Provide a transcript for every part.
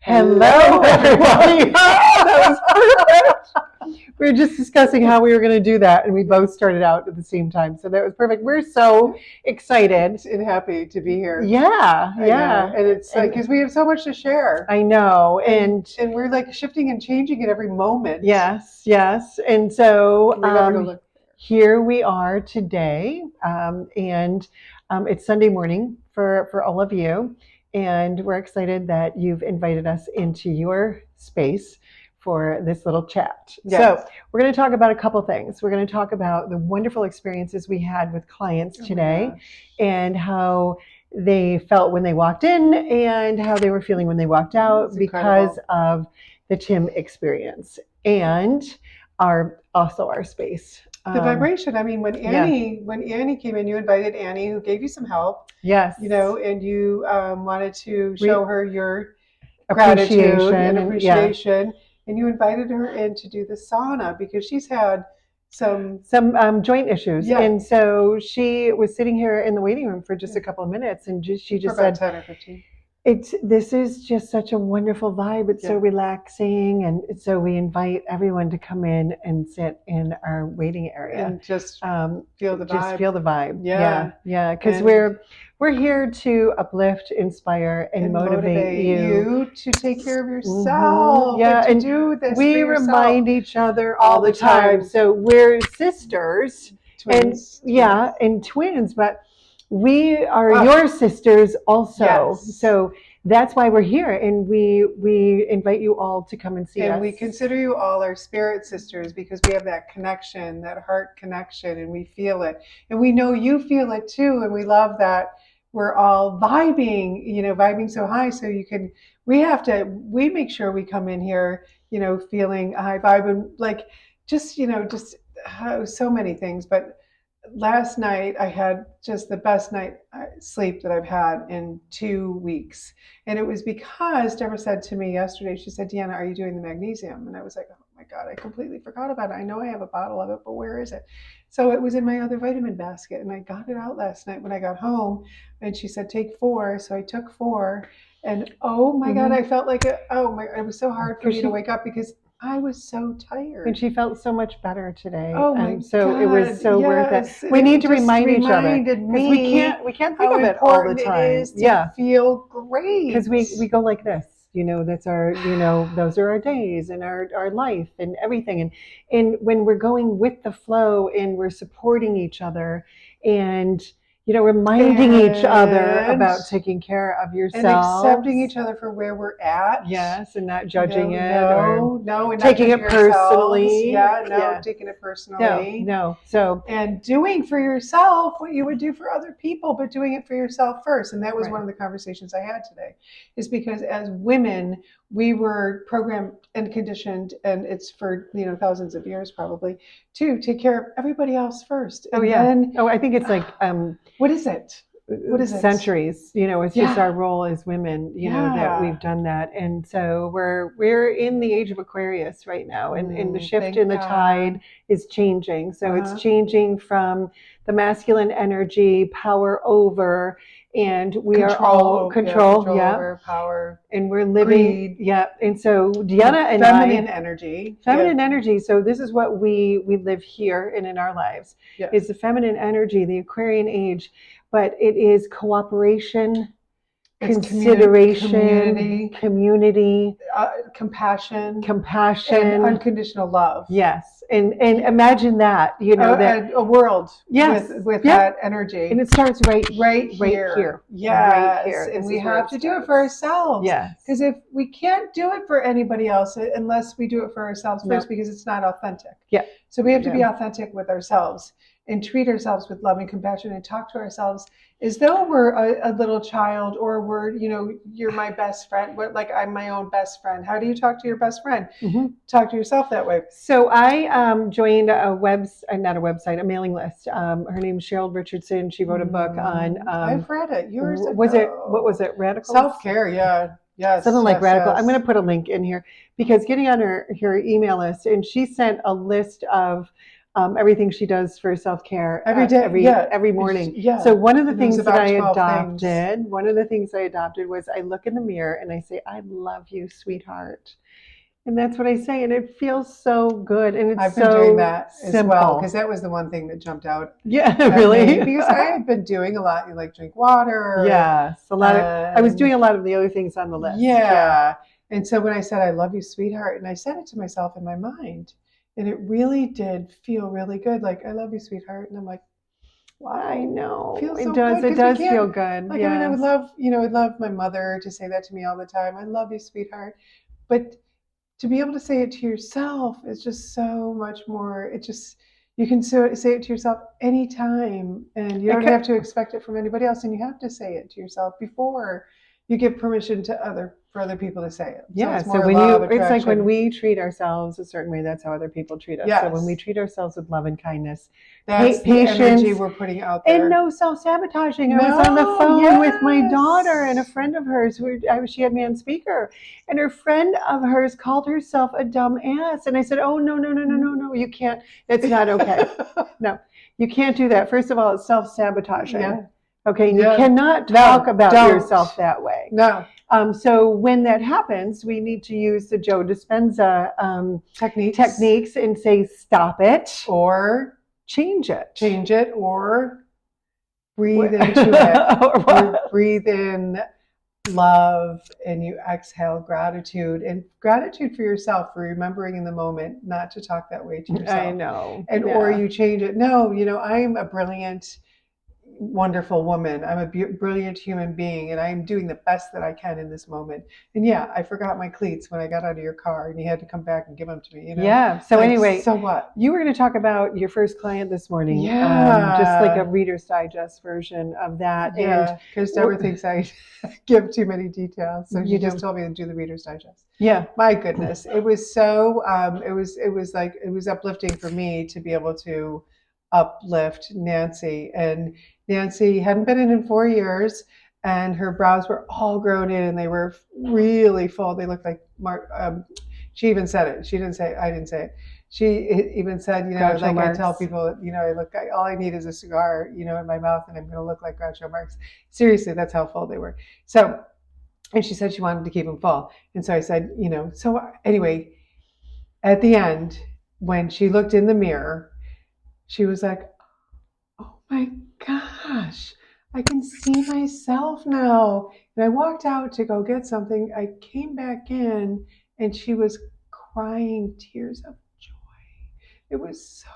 Hello, everybody. That was perfect. We were just discussing how we were going to do that, and we both started out at the same time. So that was perfect. We're so excited and happy to be here. Yeah. And it's like, because we have so much to share. I know. And we're like shifting and changing at every moment. Yes. And so we never go look. Here we are today, and it's Sunday morning for all of you. And we're excited that you've invited us into your space for this little chat. Yes. So we're going to talk about a couple things. We're going to talk about the wonderful experiences we had with clients today and how they felt when they walked in and how they were feeling when they walked out because of the Tim experience and our space. The vibration. I mean, when Annie came in, you invited Annie, who gave you some help. Yes. You know, and you wanted to show her your gratitude and appreciation. And you invited her in to do the sauna because she's had some joint issues. Yeah. And so she was sitting here in the waiting room for just a couple of minutes, and she just for about said, 10 or 15. This is just such a wonderful vibe. It's so relaxing, and so we invite everyone to come in and sit in our waiting area and just feel the vibe. Just feel the vibe. Yeah. Because we're here to uplift, inspire, and motivate you to take care of yourself. Yeah, and to do this. We remind each other all the time. So we're sisters, twins. And twins, but we are your sisters also. Yes. So that's why we're here, and we invite you all to come and see us. And we consider you all our spirit sisters because we have that connection, that heart connection, and we feel it. And we know you feel it too, and we love that we're all vibing so high. So we make sure we come in here, feeling a high vibe and like just so many things. But last night I had just the best night sleep that I've had in 2 weeks. And it was because Deborah said to me yesterday, she said, Deanna, are you doing the magnesium? And I was like, oh my God, I completely forgot about it. I know I have a bottle of it, but where is it? So it was in my other vitamin basket, and I got it out last night when I got home, and she said, take 4. So I took 4, and oh my God, I felt like it was so hard for me to wake up because I was so tired. And she felt so much better today. Oh my so God. It was so worth it. We need to remind each other because we can't think of it all the time. It is to feel great. Because we go like this. That's our, those are our days and our life and everything. And when we're going with the flow and we're supporting each other and reminding each other about taking care of yourself. And accepting each other for where we're at. Yes, and not judging it. And taking it personally. Taking it personally. No. So and doing for yourself what you would do for other people, but doing it for yourself first. And that was one of the conversations I had today, is because as women, we were programmed and conditioned, and it's for thousands of years probably, to take care of everybody else first. And I think it's like what is it? Centuries. It's just our role as women. That we've done that, and so we're in the age of Aquarius right now, and the shift in the tide is changing. So it's changing from the masculine energy, power over. And we are all control over power, and we're living, greed. And so Deanna and feminine energy. So this is what we live here and in our lives. Is the feminine energy, the Aquarian age, but it is cooperation, consideration, community, compassion, and unconditional love. Yes. And imagine that, that a world with that energy. And it starts right here. Yes. Right here. And we have to do it for ourselves. Yes. Because if we can't do it for anybody else unless we do it for ourselves first, because it's not authentic. Yeah. So we have to be authentic with ourselves and treat ourselves with love and compassion and talk to ourselves as though we're a little child, or we're, you're my best friend. Like I'm my own best friend. How do you talk to your best friend? Talk to yourself that way. So I joined a mailing list. Her name's Cheryl Richardson. She wrote a book on. I've read it. Yours what was it? Radical self-care. Yeah. Yes. Something like radical. Yes. I'm going to put a link in here because getting on her email list, and she sent a list of everything she does for self-care every day, every morning. Yeah. So one of the things that I 12 adopted, things. one of the things I adopted was I look in the mirror and I say, I love you, sweetheart. And that's what I say, and it feels so good, and it's I've been so doing that as simple. well, because that was the one thing that jumped out. Yeah, at really. me, because I had been doing a lot, like drink water. Yes, a lot of. I was doing a lot of the other things on the list. Yeah. And so when I said, I love you, sweetheart, and I said it to myself in my mind, and it really did feel really good. Like, I love you, sweetheart. And I'm like, wow. I know. Feels It so does. good, It does feel good. Like, I mean, I would love, I'd love my mother to say that to me all the time. I love you, sweetheart. But to be able to say it to yourself is just so much more. It just, you can say it to yourself anytime, and you don't have to expect it from anybody else, and you have to say it to yourself before you give permission to for other people to say it. Yeah. So it's like when we treat ourselves a certain way, that's how other people treat us. Yes. So when we treat ourselves with love and kindness, that's patience, the energy we're putting out there, and no self-sabotaging. I was on the phone with my daughter and a friend of hers. She had me on speaker, and her friend of hers called herself a dumb ass, and I said, "Oh no, you can't. It's not okay. No, you can't do that. First of all, it's self-sabotaging. Yeah. Okay, you cannot talk about yourself that way. No. So when that happens, we need to use the Joe Dispenza techniques and say, stop it. Or change it. Or breathe into it. You breathe in love and you exhale gratitude. And gratitude for yourself, for remembering in the moment not to talk that way to yourself. I know. And or you change it. No, I'm a brilliant, wonderful woman. I'm a brilliant human being, and I'm doing the best that I can in this moment. And yeah, I forgot my cleats when I got out of your car, and you had to come back and give them to me. Yeah. So anyway, so what? You were going to talk about your first client this morning. Yeah. Just like a Reader's Digest version of that. Yeah. Because Deborah thinks I give too many details, so you just told me to do the Reader's Digest. Yeah. My goodness, it was so. It was uplifting for me to be able to uplift Nancy. And Nancy hadn't been in 4 years, and her brows were all grown in, and they were really full. They looked like she even said it. She didn't say it. I didn't say it. She even said, like Marx. I tell people, all I need is a cigar, in my mouth, and I'm going to look like Groucho Marx. Seriously, that's how full they were. So, and she said she wanted to keep them full. And so I said, so anyway, at the end, when she looked in the mirror, she was like, oh my gosh, I can see myself now. And I walked out to go get something. I came back in, and she was crying tears of joy. It was so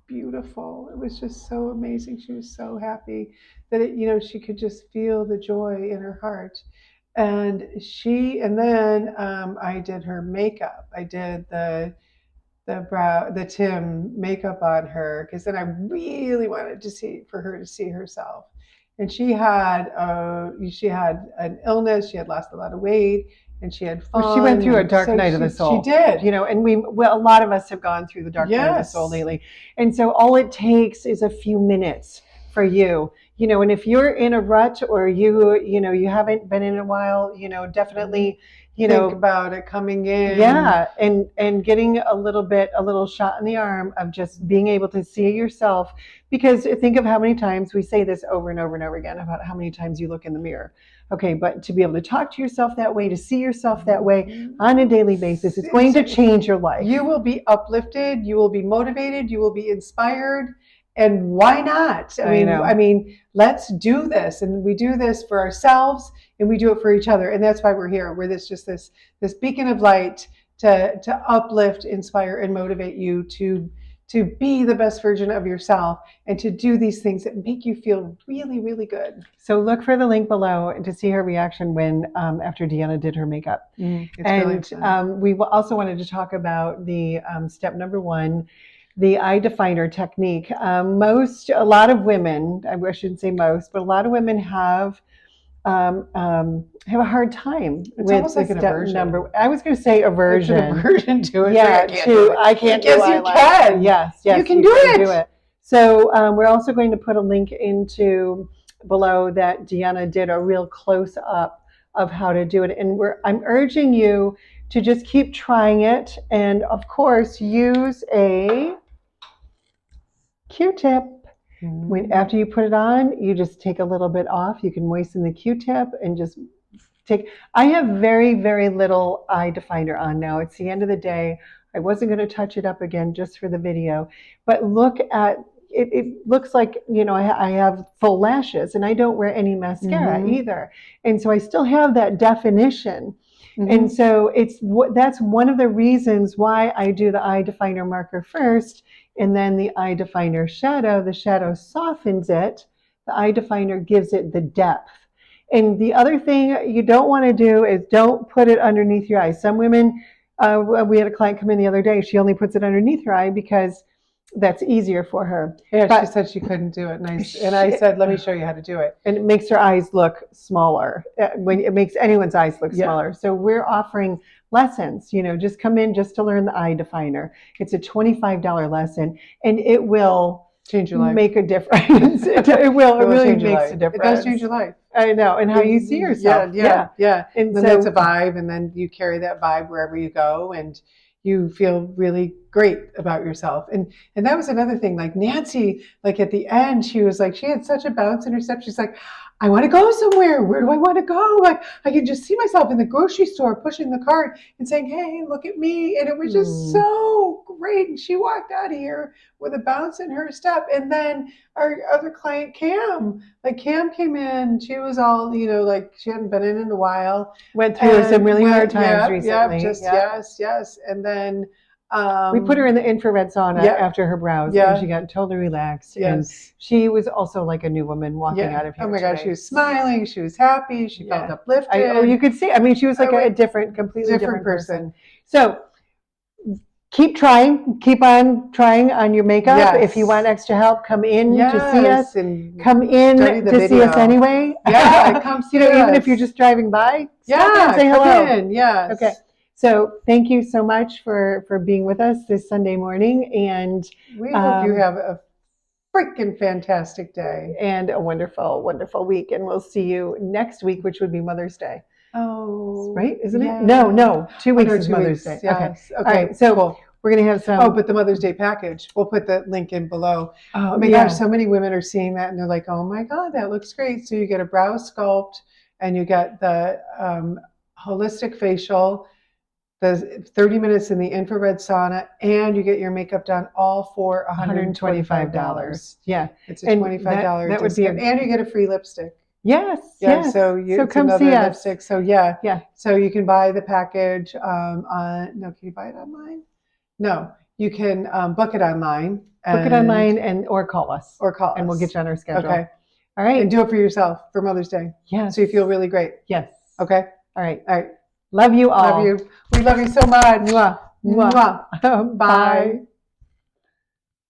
beautiful. It was just so amazing. She was so happy that she could just feel the joy in her heart. And then I did her makeup. I did the Tim makeup on her, because then I really wanted for her to see herself. And she had an illness. She had lost a lot of weight, and she had fun. Well, she went through a dark night of the soul. She did. And a lot of us have gone through the dark night of the soul lately. And so all it takes is a few minutes for you. And if you're in a rut, or you haven't been in a while, definitely think about it coming in. Yeah, and getting a little shot in the arm of just being able to see yourself. Because think of how many times we say this over and over and over again about how many times you look in the mirror. Okay, but to be able to talk to yourself that way, to see yourself that way on a daily basis, it's going to change your life. You will be uplifted, you will be motivated, you will be inspired. And why not? I mean, let's do this. And we do this for ourselves, and we do it for each other. And that's why we're here. We're this beacon of light to uplift, inspire, and motivate you to be the best version of yourself, and to do these things that make you feel really, really good. So look for the link below to see her reaction when after Deanna did her makeup. It's really fun. We also wanted to talk about the step number 1, the eye definer technique. A lot of women, I shouldn't say most, but a lot of women have a hard time with almost like an aversion. I was going to say aversion. It's an aversion to it. Yeah, I can't do eyeliner. Yes, you can. Yes, you can do it. So we're also going to put a link into below that Deanna did a real close up of how to do it. And I'm urging you to just keep trying it. And of course, use a Q-tip. After you put it on, you just take a little bit off. You can moisten the Q-tip and just I have very, very little eye definer on now. It's the end of the day. I wasn't going to touch it up again just for the video, but look at it. It looks like, I have full lashes and I don't wear any mascara either. And so I still have that definition. And so that's one of the reasons why I do the eye definer marker first, and then the eye definer shadow. The shadow softens it. The eye definer gives it the depth. And the other thing you don't want to do is don't put it underneath your eyes. Some women, we had a client come in the other day, she only puts it underneath her eye because that's easier for her. Yeah, but she said she couldn't do it. And I said, let me show you how to do it. And it makes her eyes look smaller. When it makes anyone's eyes look smaller. So we're offering lessons, just come in just to learn the eye definer. It's a $25 lesson, and it will change your life. Make a difference. It will. It really makes a difference. It does change your life. I know, and how you see yourself. Yeah. And then it's a vibe, and then you carry that vibe wherever you go, and you feel really great about yourself. And that was another thing. Like Nancy, like at the end, she was like, she had such a bounce in her step. She's like, I want to go somewhere. Where do I want to go? Like, I can just see myself in the grocery store pushing the cart and saying, hey, look at me. And it was just so great. And she walked out of here with a bounce in her step. And then our other client, Cam came in. She was all, like she hadn't been in a while. Went through some really hard times recently. Yes. And then we put her in the infrared sauna after her brows, and she got totally relaxed. Yes. And she was also like a new woman walking out of here. Oh my gosh, she was smiling. She was happy. She felt uplifted. You could see. I mean, she was like a completely different person. So keep trying. Keep on trying on your makeup. Yes. If you want extra help, come in to see us. And come in to see us anyway. Yeah, come see us. Even if you're just driving by, stop in and say hello. Come in. Yes. Okay. So thank you so much for being with us this Sunday morning, and we hope you have a freaking fantastic day and a wonderful, wonderful week. And we'll see you next week, which would be Mother's Day. Oh, right? Isn't it? No. 2 weeks is Mother's Day. Yes. Okay. All right. So cool. We're going to have some. Oh, but the Mother's Day package. We'll put the link in below. Oh my gosh, so many women are seeing that and they're like, oh my God, that looks great. So you get a brow sculpt and you get the holistic facial, the 30 minutes in the infrared sauna, and you get your makeup done all for $125. Yeah. It's a $25 that would be and you get a free lipstick. Yes. So come see us. Lipstick. So so you can buy the package can you buy it online? No, you can book it online. Or call us. And we'll get you on our schedule. Okay. All right. And do it for yourself for Mother's Day. Yeah. So you feel really great. Yes. Okay. All right. Love you all. Love you. We love you so much. Mwah. Mwah. Bye.